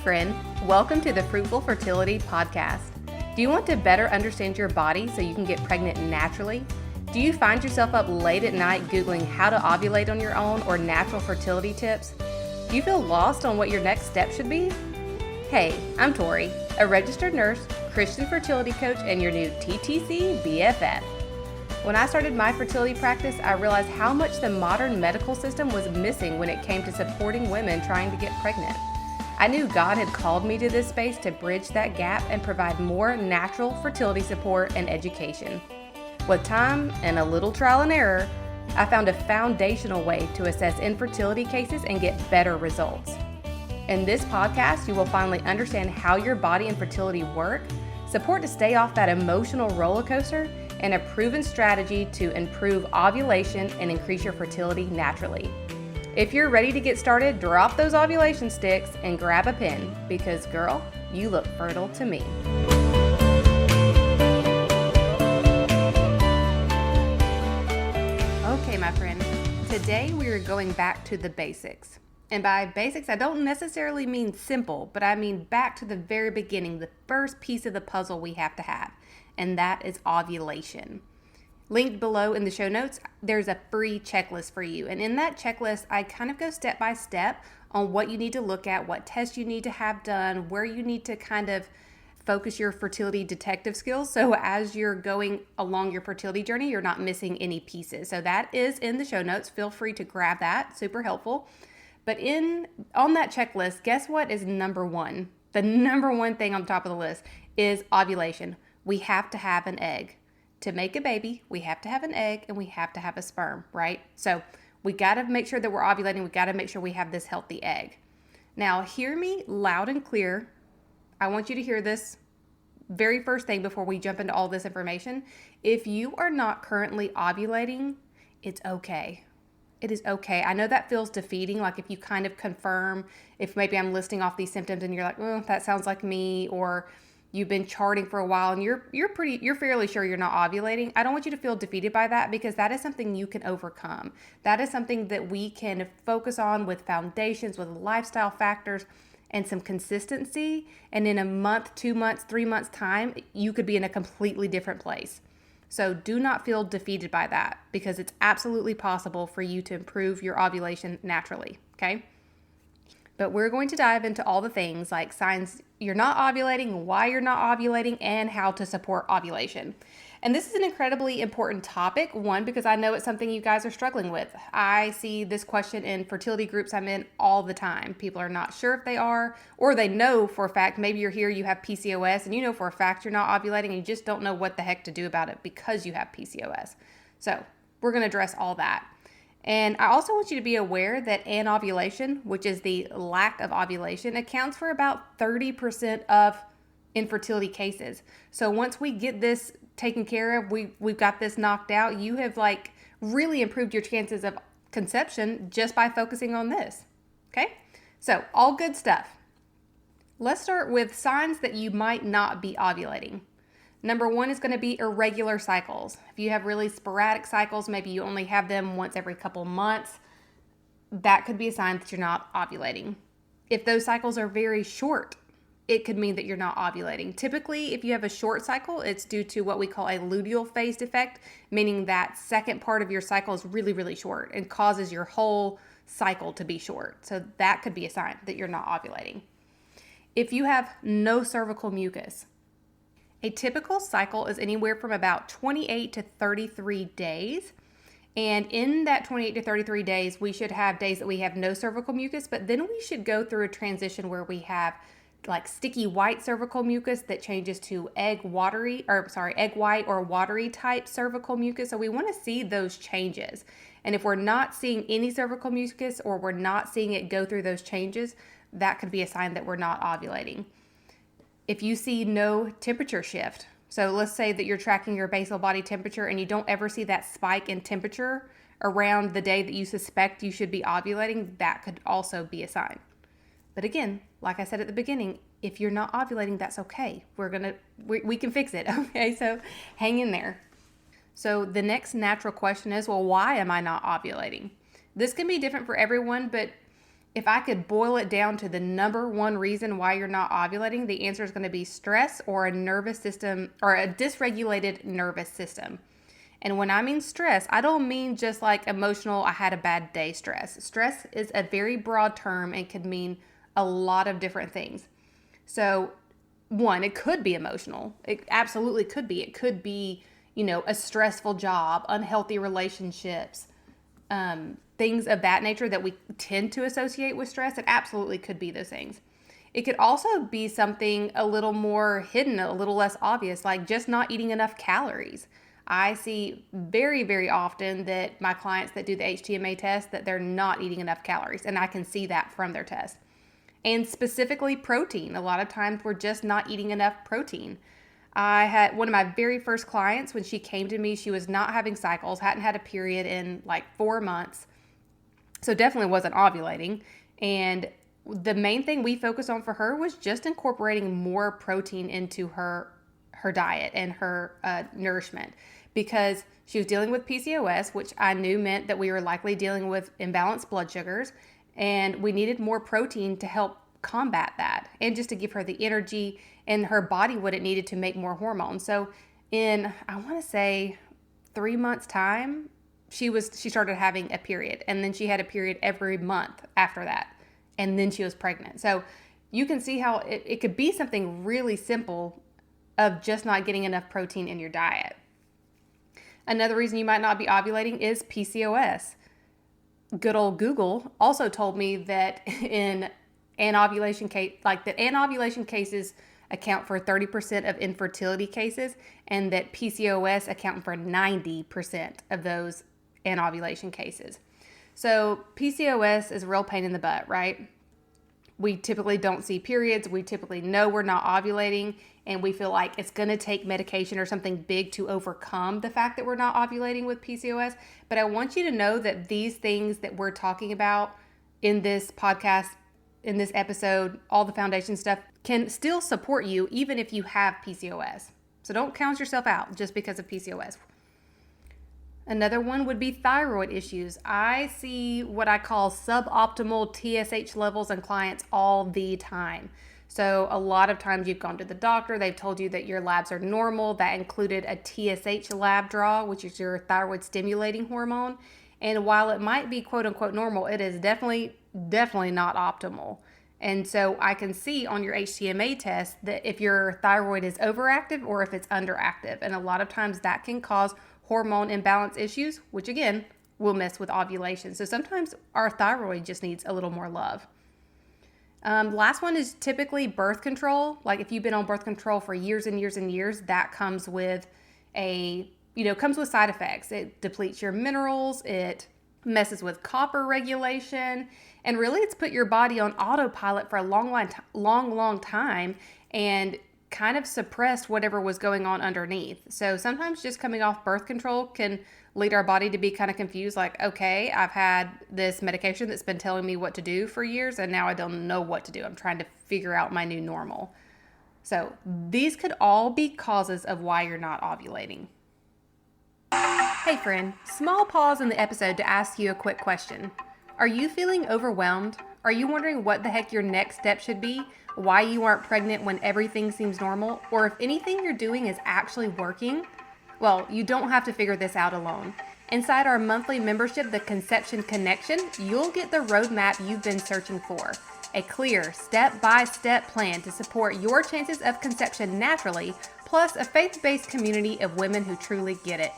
friend. Welcome to the Fruitful Fertility Podcast. Do you want to better understand your body so you can get pregnant naturally? Do you find yourself up late at night Googling how to ovulate on your own or natural fertility tips? Do you feel lost on what your next step should be? Hey, I'm Tori, a registered nurse, Christian fertility coach, and your new TTC BFF. When I started my fertility practice, I realized how much the modern medical system was missing when it came to supporting women trying to get pregnant. I knew God had called me to this space to bridge that gap and provide more natural fertility support and education. With time and a little trial and error, I found a foundational way to assess infertility cases and get better results. In this podcast, you will finally understand how your body and fertility work, support to stay off that emotional roller coaster, and a proven strategy to improve ovulation and increase your fertility naturally. If you're ready to get started, drop those ovulation sticks and grab a pen because, girl, you look fertile to me. Okay, my friend, today we are going back to the basics. And by basics, I don't necessarily mean simple, but I mean back to the very beginning, the first piece of the puzzle we have to have, and that is ovulation. Linked below in the show notes, there's a free checklist for you. And in that checklist, I kind of go step by step on what you need to look at, what tests you need to have done, where you need to kind of focus your fertility detective skills. So as you're going along your fertility journey, you're not missing any pieces. So that is in the show notes. Feel free to grab that. Super helpful. But on that checklist, guess what is number one? The number one thing on top of the list is ovulation. We have to have an egg. To make a baby, we have to have an egg and we have to have a sperm, right? So we got to make sure that we're ovulating. We got to make sure we have this healthy egg. Now, hear me loud and clear. I want you to hear this very first thing before we jump into all this information. If you are not currently ovulating, it's okay. It is okay. I know that feels defeating, like if you kind of confirm, if maybe I'm listing off these symptoms and you're like, oh, that sounds like me, or you've been charting for a while and you're fairly sure you're not ovulating. I don't want you to feel defeated by that because that is something you can overcome. That is something that we can focus on with foundations, with lifestyle factors, and some consistency. And in a month, 2 months, 3 months time, you could be in a completely different place. So do not feel defeated by that because it's absolutely possible for you to improve your ovulation naturally, okay? But we're going to dive into all the things like signs you're not ovulating, why you're not ovulating, and how to support ovulation. And this is an incredibly important topic, one, because I know it's something you guys are struggling with. I see this question in fertility groups I'm in all the time. People are not sure if they are, or they know for a fact, maybe you're here, you have PCOS, and you know for a fact you're not ovulating, and you just don't know what the heck to do about it because you have PCOS. So we're going to address all that. And I also want you to be aware that anovulation, which is the lack of ovulation, accounts for about 30% of infertility cases. So once we get this taken care of, we've got this knocked out, you have really improved your chances of conception just by focusing on this. Okay? So all good stuff. Let's start with signs that you might not be ovulating. Number one is going to be irregular cycles. If you have really sporadic cycles, maybe you only have them once every couple months, that could be a sign that you're not ovulating. If those cycles are very short, it could mean that you're not ovulating. Typically, if you have a short cycle, it's due to what we call a luteal phase defect, meaning that second part of your cycle is really, really short and causes your whole cycle to be short. So that could be a sign that you're not ovulating. If you have no cervical mucus, a typical cycle is anywhere from about 28 to 33 days. And in that 28 to 33 days, we should have days that we have no cervical mucus, but then we should go through a transition where we have sticky white cervical mucus that changes to egg white or watery type cervical mucus. So we want to see those changes. And if we're not seeing any cervical mucus or we're not seeing it go through those changes, that could be a sign that we're not ovulating. If you see no temperature shift, so let's say that you're tracking your basal body temperature and you don't ever see that spike in temperature around the day that you suspect you should be ovulating, that could also be a sign. But again, like I said at the beginning, if you're not ovulating, that's okay. We can fix it, okay? So hang in there. So the next natural question is, well, why am I not ovulating? This can be different for everyone, but if I could boil it down to the number one reason why you're not ovulating, the answer is going to be stress or a nervous system or a dysregulated nervous system. And when I mean stress, I don't mean just like emotional, I had a bad day stress. Stress is a very broad term and could mean a lot of different things. So, one, it could be emotional. It absolutely could be. It could be, a stressful job, unhealthy relationships, things of that nature that we tend to associate with stress. It absolutely could be those things. It could also be something a little more hidden, a little less obvious, like just not eating enough calories. I see very, very often that my clients that do the HTMA test, that they're not eating enough calories, and I can see that from their test. And specifically protein. A lot of times we're just not eating enough protein. I had one of my very first clients, when she came to me, she was not having cycles, hadn't had a period in like 4 months, so definitely wasn't ovulating. And the main thing we focused on for her was just incorporating more protein into her diet and her nourishment, because she was dealing with PCOS, which I knew meant that we were likely dealing with imbalanced blood sugars, and we needed more protein to help combat that and just to give her the energy and her body what it needed to make more hormones. So in, I want to say 3 months time, she started having a period, and then she had a period every month after that, and then she was pregnant. So you can see how it could be something really simple of just not getting enough protein in your diet. Another reason you might not be ovulating is PCOS. Good old Google also told me that in anovulation cases account for 30% of infertility cases, and that PCOS account for 90% of those anovulation cases. So PCOS is a real pain in the butt, right? We typically don't see periods. We typically know we're not ovulating, and we feel like it's going to take medication or something big to overcome the fact that we're not ovulating with PCOS. But I want you to know that these things that we're talking about in this podcast, in this episode, all the foundation stuff, can still support you even if you have PCOS. So don't count yourself out just because of PCOS. Another one would be thyroid issues. I see what I call suboptimal TSH levels in clients all the time. So a lot of times you've gone to the doctor, they've told you that your labs are normal. That included a TSH lab draw, which is your thyroid stimulating hormone. And while it might be quote unquote normal, it is definitely not optimal. And so I can see on your HTMA test that if your thyroid is overactive or if it's underactive. And a lot of times that can cause hormone imbalance issues, which again will mess with ovulation. So sometimes our thyroid just needs a little more love. Last one is typically birth control. Like if you've been on birth control for years and years and years, that comes with comes with side effects. It depletes your minerals, it messes with copper regulation, and really it's put your body on autopilot for a long time and kind of suppressed whatever was going on underneath. So sometimes just coming off birth control can lead our body to be kind of confused, like, okay, I've had this medication that's been telling me what to do for years, and now I don't know what to do. I'm trying to figure out my new normal. So these could all be causes of why you're not ovulating. Hey friend, small pause in the episode to ask you a quick question. Are you feeling overwhelmed? Are you wondering what the heck your next step should be? Why you aren't pregnant when everything seems normal? Or if anything you're doing is actually working? Well, you don't have to figure this out alone. Inside our monthly membership, The Conception Connection, you'll get the roadmap you've been searching for. A clear, step-by-step plan to support your chances of conception naturally, plus a faith-based community of women who truly get it.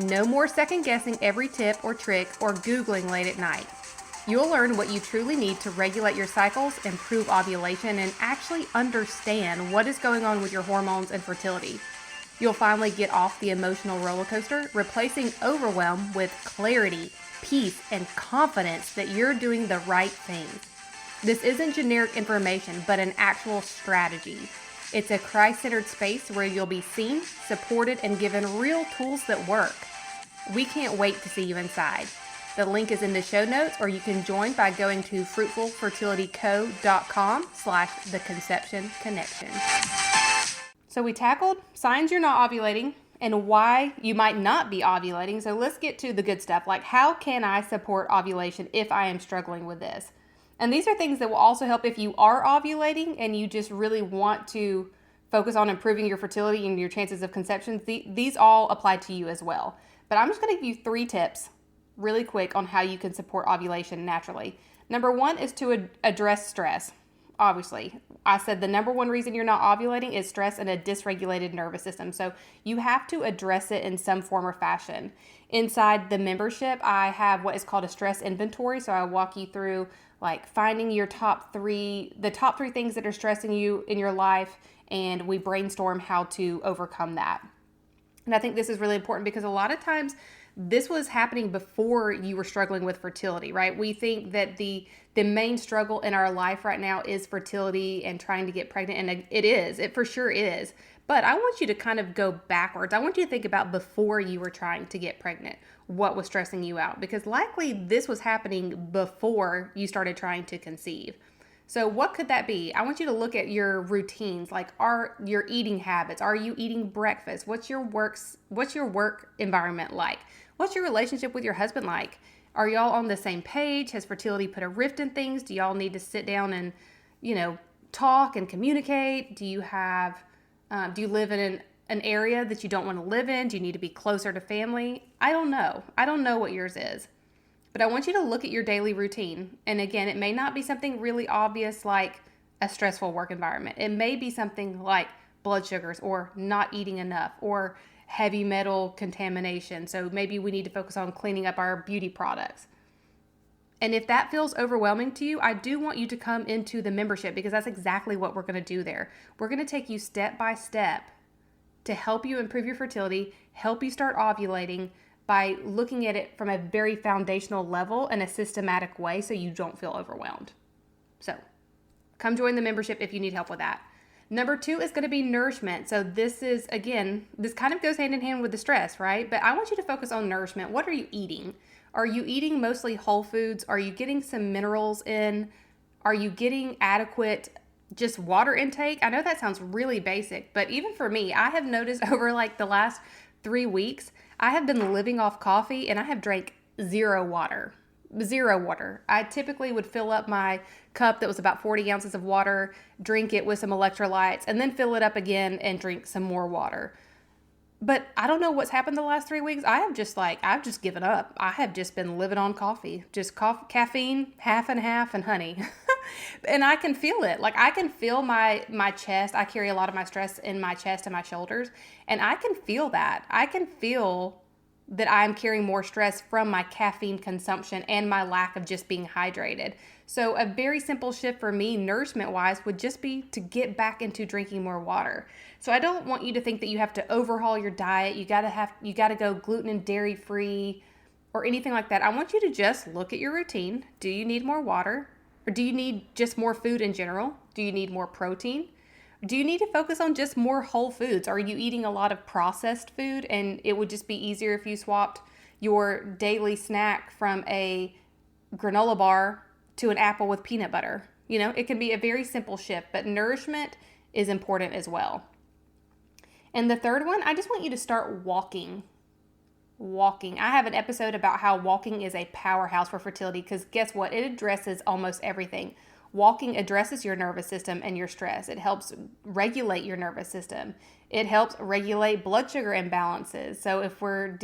No more second-guessing every tip or trick or Googling late at night. You'll learn what you truly need to regulate your cycles, improve ovulation, and actually understand what is going on with your hormones and fertility. You'll finally get off the emotional roller coaster, replacing overwhelm with clarity, peace, and confidence that you're doing the right thing. This isn't generic information, but an actual strategy. It's a Christ-centered space where you'll be seen, supported, and given real tools that work. We can't wait to see you inside. The link is in the show notes, or you can join by going to fruitfulfertilityco.com/theconceptionconnection. So we tackled signs you're not ovulating and why you might not be ovulating. So let's get to the good stuff. Like, how can I support ovulation if I am struggling with this? And these are things that will also help if you are ovulating and you just really want to focus on improving your fertility and your chances of conception. These all apply to you as well. But I'm just going to give you 3 tips really quick on how you can support ovulation naturally. Number 1 is to address stress. Obviously, I said the number 1 reason you're not ovulating is stress and a dysregulated nervous system. So you have to address it in some form or fashion. Inside the membership, I have what is called a stress inventory. So I walk you through like finding your the top 3 things that are stressing you in your life, and we brainstorm how to overcome that. And I think this is really important because a lot of times this was happening before you were struggling with fertility, right? We think that the main struggle in our life right now is fertility and trying to get pregnant, and it for sure is. But I want you to kind of go backwards. I want you to think about before you were trying to get pregnant, what was stressing you out, because likely this was happening before you started trying to conceive. So what could that be? I want you to look at your routines, like your eating habits. Are you eating breakfast? What's your work environment like? What's your relationship with your husband like? Are y'all on the same page? Has fertility put a rift in things? Do y'all need to sit down and, talk and communicate? Do you live in an area that you don't want to live in? Do you need to be closer to family? I don't know. I don't know what yours is. But I want you to look at your daily routine. And again, it may not be something really obvious like a stressful work environment. It may be something like blood sugars or not eating enough or heavy metal contamination. So maybe we need to focus on cleaning up our beauty products. And if that feels overwhelming to you, I do want you to come into the membership because that's exactly what we're going to do there. We're going to take you step by step to help you improve your fertility, help you start ovulating by looking at it from a very foundational level in a systematic way so you don't feel overwhelmed. So come join the membership if you need help with that. Number 2 is going to be nourishment. So this kind of goes hand in hand with the stress, right? But I want you to focus on nourishment. What are you eating? Are you eating mostly whole foods? Are you getting some minerals in? Are you getting adequate just water intake? I know that sounds really basic, but even for me, I have noticed over like the last 3 weeks, I have been living off coffee and I have drank zero water. I typically would fill up my cup that was about 40 ounces of water, drink it with some electrolytes, and then fill it up again and drink some more water. But I don't know what's happened the last 3 weeks. I've just given up. I have just been living on coffee, just caffeine, half and half, and honey. And I can feel it. Like I can feel my chest. I carry a lot of my stress in my chest and my shoulders. And I can feel that. I can feel that I'm carrying more stress from my caffeine consumption and my lack of just being hydrated. So a very simple shift for me, nourishment wise, would just be to get back into drinking more water. So I don't want you to think that you have to overhaul your diet. You gotta go gluten and dairy free or anything like that. I want you to just look at your routine. Do you need more water? Or do you need just more food in general? Do you need more protein? Do you need to focus on just more whole foods? Are you eating a lot of processed food and it would just be easier if you swapped your daily snack from a granola bar to an apple with peanut butter? It can be a very simple shift, but nourishment is important as well. And the third one, I just want you to start walking. I have an episode about how walking is a powerhouse for fertility because guess what? It addresses almost everything. Walking addresses your nervous system and your stress. It helps regulate your nervous system. It helps regulate blood sugar imbalances. So if we're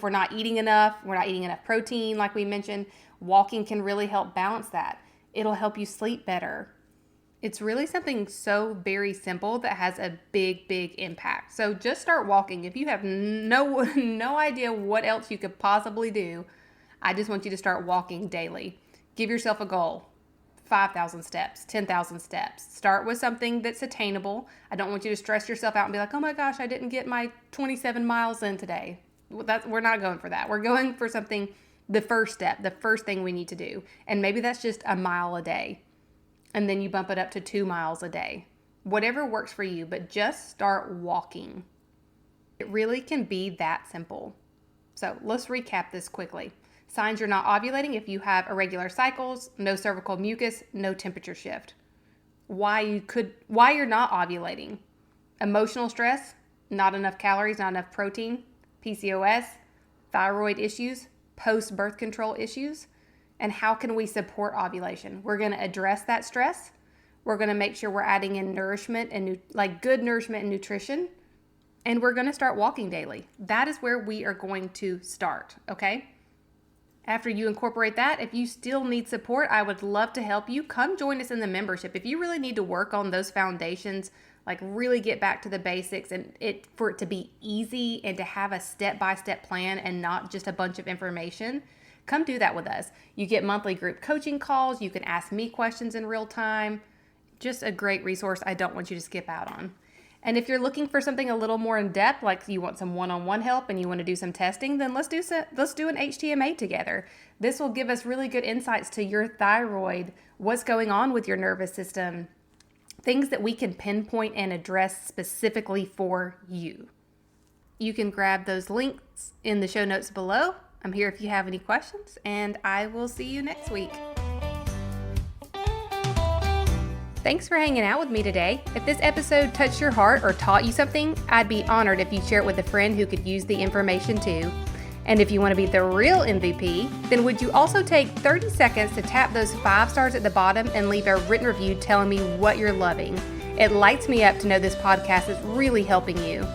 not eating enough, we're not eating enough protein, like we mentioned, walking can really help balance that. It'll help you sleep better. It's really something so very simple that has a big, big impact. So just start walking. If you have no idea what else you could possibly do, I just want you to start walking daily. Give yourself a goal. 5,000 steps, 10,000 steps. Start with something that's attainable. I don't want you to stress yourself out and be like, oh my gosh, I didn't get my 27 miles in today. We're not going for that. We're going for something, the first step, the first thing we need to do. And maybe that's just a mile a day. And then you bump it up to 2 miles a day. Whatever works for you, but just start walking. It really can be that simple. So let's recap this quickly. Signs you're not ovulating: if you have irregular cycles, no cervical mucus, no temperature shift. Why you're not ovulating: emotional stress, not enough calories, not enough protein, PCOS, thyroid issues, post-birth control issues, And how can we support ovulation? We're going to address that stress. We're going to make sure we're adding in nourishment and good nourishment and nutrition. And we're going to start walking daily. That is where we are going to start, okay? After you incorporate that, if you still need support, I would love to help you. Come join us in the membership. If you really need to work on those foundations, like really get back to the basics and for it to be easy and to have a step-by-step plan and not just a bunch of information, come do that with us. You get monthly group coaching calls. You can ask me questions in real time. Just a great resource I don't want you to skip out on. And if you're looking for something a little more in depth, like you want some one-on-one help and you want to do some testing, then let's do an HTMA together. This will give us really good insights to your thyroid, what's going on with your nervous system, things that we can pinpoint and address specifically for you. You can grab those links in the show notes below. I'm here if you have any questions, and I will see you next week. Thanks for hanging out with me today. If this episode touched your heart or taught you something, I'd be honored if you share it with a friend who could use the information too. And if you want to be the real MVP, then would you also take 30 seconds to tap those 5 stars at the bottom and leave a written review telling me what you're loving? It lights me up to know this podcast is really helping you.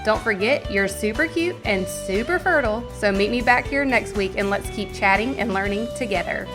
Don't forget, you're super cute and super fertile, so meet me back here next week and let's keep chatting and learning together.